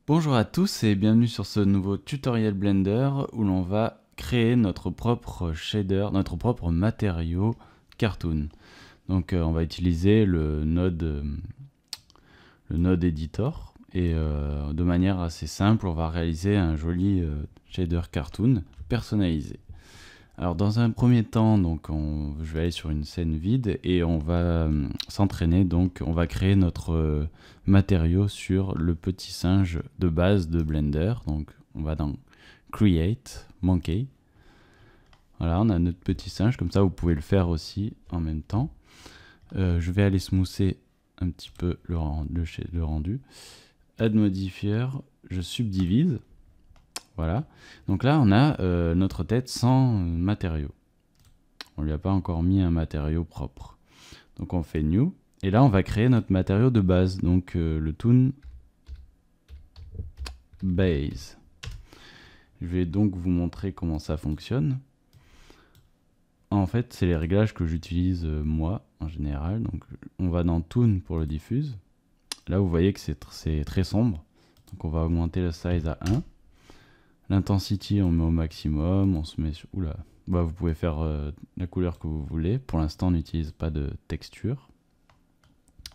Bonjour à tous et bienvenue sur ce nouveau tutoriel Blender où l'on va créer notre propre shader, notre propre matériau cartoon. Donc on va utiliser le node editor et de manière assez simple on va réaliser un joli shader cartoon personnalisé. Alors dans un premier temps, donc je vais aller sur une scène vide et on va s'entraîner, donc on va créer notre matériau sur le petit singe de base de Blender. Donc on va dans Create, Monkey. Voilà, on a notre petit singe, comme ça vous pouvez le faire aussi en même temps. Je vais aller smoother un petit peu le rendu. Add Modifier, je subdivise. Voilà, donc là on a notre tête sans matériau. On lui a pas encore mis un matériau propre. Donc on fait New, et là on va créer notre matériau de base, donc le Toon Base. Je vais donc vous montrer comment ça fonctionne. En fait, c'est les réglages que j'utilise moi en général. Donc on va dans Toon pour le diffuse. Là vous voyez que c'est très sombre, donc on va augmenter le size à 1. L'intensity, on met au maximum, on se met sur... Oula, bah, vous pouvez faire la couleur que vous voulez. Pour l'instant, on n'utilise pas de texture.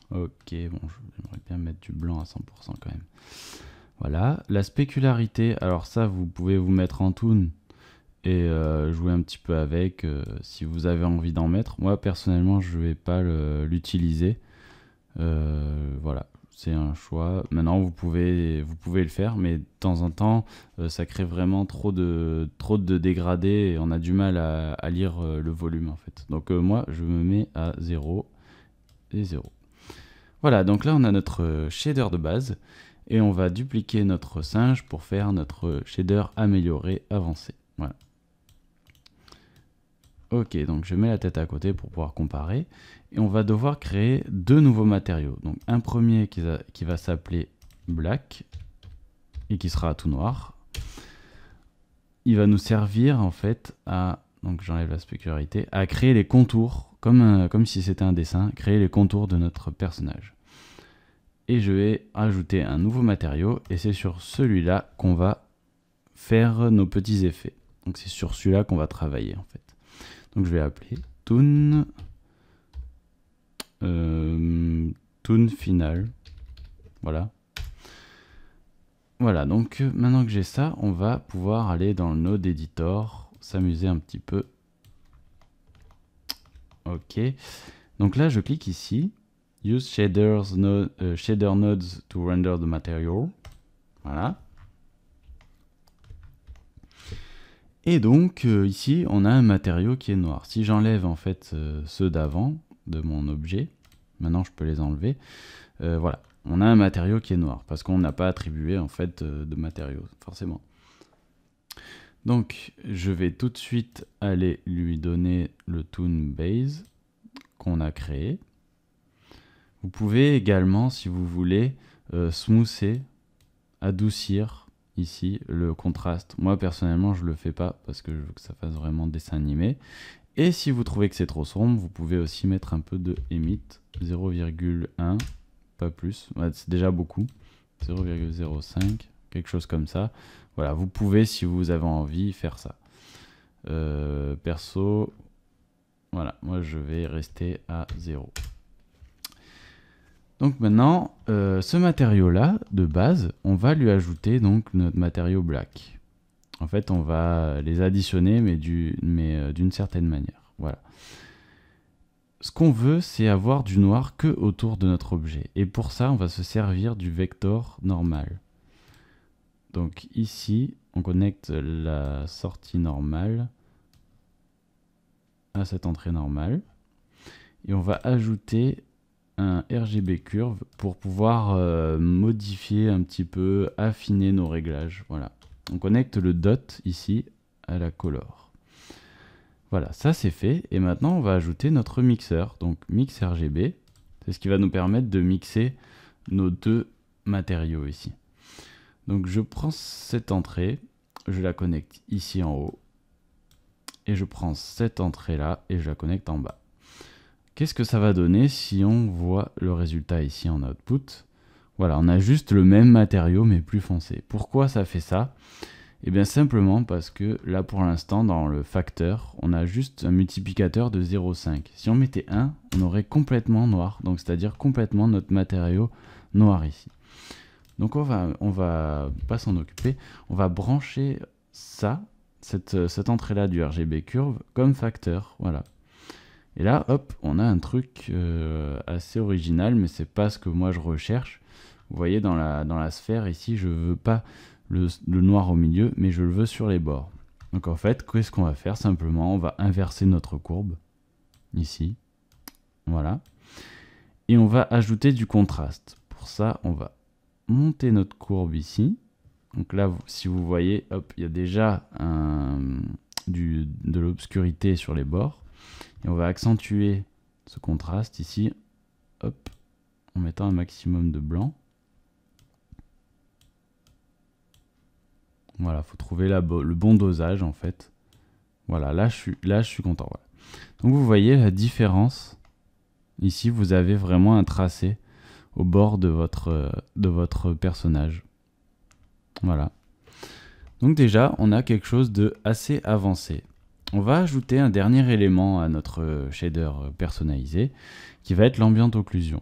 Ok, bon, j'aimerais bien mettre du blanc à 100% quand même. Voilà, la spécularité, alors ça, vous pouvez vous mettre en toon et jouer un petit peu avec si vous avez envie d'en mettre. Moi, personnellement, je ne vais pas l'utiliser. Voilà. C'est un choix. Maintenant, vous pouvez le faire, mais de temps en temps, ça crée vraiment trop de dégradés et on a du mal à lire le volume en fait. Donc moi, je me mets à 0 et 0. Voilà, donc là, on a notre shader de base et on va dupliquer notre singe pour faire notre shader amélioré, avancé. Voilà. Ok, donc je mets la tête à côté pour pouvoir comparer. Et on va devoir créer deux nouveaux matériaux. Donc un premier qui va s'appeler Black et qui sera tout noir. Il va nous servir en fait à, donc j'enlève la spécularité, à créer les contours, comme si c'était un dessin, créer les contours de notre personnage. Et je vais ajouter un nouveau matériau et c'est sur celui-là qu'on va faire nos petits effets. Donc c'est sur celui-là qu'on va travailler en fait. Donc je vais appeler Toon Final. Voilà. Voilà, donc maintenant que j'ai ça, on va pouvoir aller dans le node editor, s'amuser un petit peu. Ok. Donc là, je clique ici. Use shader nodes to render the material. Voilà. Et donc ici, on a un matériau qui est noir. Si j'enlève en fait ceux d'avant de mon objet, maintenant je peux les enlever. Voilà, on a un matériau qui est noir parce qu'on n'a pas attribué en fait de matériau forcément. Donc je vais tout de suite aller lui donner le Toon Base qu'on a créé. Vous pouvez également, si vous voulez, smoother, adoucir ici le contraste. Moi personnellement je le fais pas parce que je veux que ça fasse vraiment dessin animé. Et si vous trouvez que c'est trop sombre, vous pouvez aussi mettre un peu de Emit 0,1, pas plus, ouais, c'est déjà beaucoup, 0,05, quelque chose comme ça. Voilà, vous pouvez si vous avez envie faire ça. Perso, voilà, moi je vais rester à 0. Donc maintenant, ce matériau-là, de base, on va lui ajouter donc notre matériau black. En fait, on va les additionner, mais d'une certaine manière. Voilà. Ce qu'on veut, c'est avoir du noir que autour de notre objet. Et pour ça, on va se servir du vecteur normal. Donc ici, on connecte la sortie normale à cette entrée normale. Et on va ajouter un RGB curve pour pouvoir modifier un petit peu, affiner nos réglages. Voilà. On connecte le dot ici à la color. Voilà, ça c'est fait. Et maintenant, on va ajouter notre mixeur. Donc mix RGB, c'est ce qui va nous permettre de mixer nos deux matériaux ici. Donc je prends cette entrée, je la connecte ici en haut. Et je prends cette entrée là et je la connecte en bas. Qu'est-ce que ça va donner si on voit le résultat ici en output? Voilà, on a juste le même matériau mais plus foncé. Pourquoi ça fait ça? Et bien simplement parce que là pour l'instant dans le facteur, on a juste un multiplicateur de 0,5. Si on mettait 1, on aurait complètement noir, donc c'est-à-dire complètement notre matériau noir ici. Donc on va pas s'en occuper, on va brancher ça, cette entrée-là du RGB curve comme facteur, voilà. Et là, hop, on a un truc assez original, mais c'est pas ce que moi je recherche. Vous voyez dans la sphère ici, je veux pas le noir au milieu, mais je le veux sur les bords. Donc en fait, qu'est-ce qu'on va faire? Simplement, on va inverser notre courbe, ici, voilà. Et on va ajouter du contraste. Pour ça, on va monter notre courbe ici. Donc là, si vous voyez, hop, il y a déjà de l'obscurité sur les bords. Et on va accentuer ce contraste ici, hop, en mettant un maximum de blanc. Voilà, il faut trouver le bon dosage en fait. Voilà, là je suis content. Voilà. Donc vous voyez la différence. Ici, vous avez vraiment un tracé au bord de votre personnage. Voilà. Donc déjà, on a quelque chose de assez avancé. On va ajouter un dernier élément à notre shader personnalisé, qui va être l'ambient occlusion.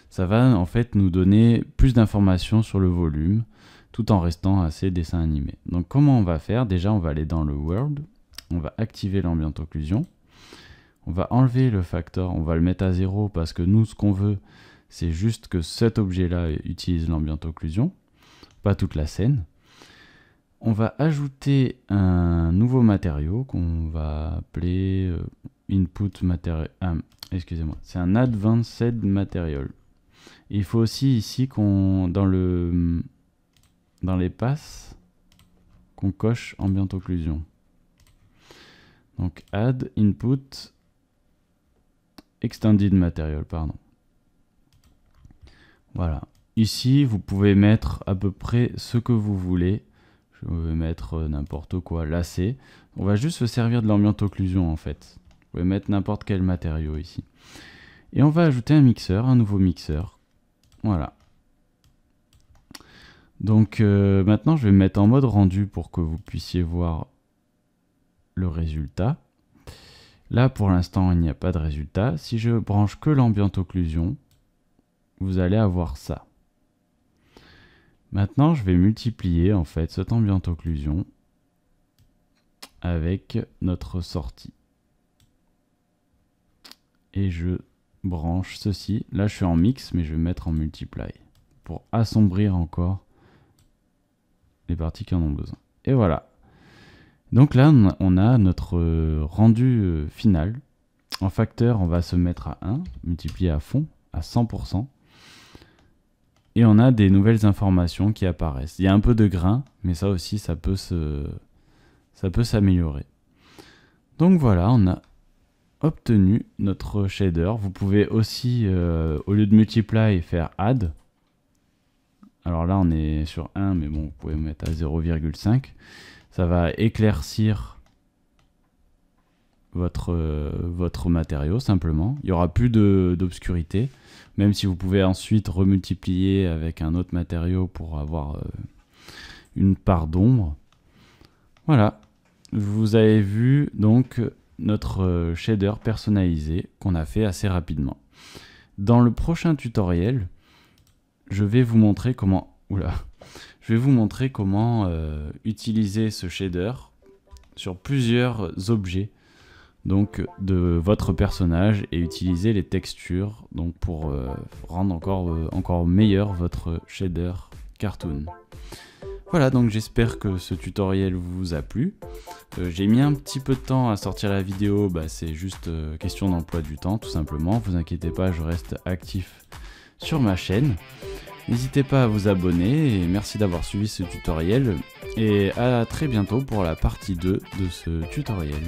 Ça va en fait nous donner plus d'informations sur le volume, tout en restant assez dessin animé. Donc comment on va faire? Déjà, on va aller dans le World, on va activer l'ambient occlusion, on va enlever le factor, on va le mettre à 0 parce que nous, ce qu'on veut, c'est juste que cet objet-là utilise l'ambient occlusion, pas toute la scène. On va ajouter un nouveau matériau qu'on va appeler Input Material. Excusez-moi, c'est un Advanced Material. Et il faut aussi ici qu'on dans les passes qu'on coche ambient occlusion. Donc Add Input Extended Material, pardon. Voilà. Ici, vous pouvez mettre à peu près ce que vous voulez. Je vais mettre n'importe quoi, lacet. On va juste se servir de l'ambient occlusion en fait. Vous pouvez mettre n'importe quel matériau ici. Et on va ajouter un mixeur, un nouveau mixeur. Voilà. Donc maintenant, je vais me mettre en mode rendu pour que vous puissiez voir le résultat. Là, pour l'instant, il n'y a pas de résultat. Si je branche que l'ambient occlusion, vous allez avoir ça. Maintenant, je vais multiplier en fait cette ambient occlusion avec notre sortie. Et je branche ceci. Là, je suis en mix, mais je vais mettre en multiply pour assombrir encore les parties qui en ont besoin. Et voilà. Donc là, on a notre rendu final. En facteur, on va se mettre à 1, multiplier à fond, à 100%. Et on a des nouvelles informations qui apparaissent. Il y a un peu de grain, mais ça aussi, ça peut s'améliorer. Donc voilà, on a obtenu notre shader. Vous pouvez aussi, au lieu de multiply, faire add. Alors là, on est sur 1, mais bon, vous pouvez mettre à 0,5. Ça va éclaircir votre matériau, simplement. Il n'y aura plus d'obscurité. Même si vous pouvez ensuite remultiplier avec un autre matériau pour avoir une part d'ombre. Voilà, vous avez vu donc notre shader personnalisé qu'on a fait assez rapidement. Dans le prochain tutoriel, je vais vous montrer comment, utiliser ce shader sur plusieurs objets donc de votre personnage et utiliser les textures donc pour rendre encore meilleur votre shader cartoon. Voilà, donc j'espère que ce tutoriel vous a plu. J'ai mis un petit peu de temps à sortir la vidéo, c'est juste question d'emploi du temps tout simplement. Vous inquiétez pas, je reste actif sur ma chaîne. N'hésitez pas à vous abonner et merci d'avoir suivi ce tutoriel et à très bientôt pour la partie 2 de ce tutoriel.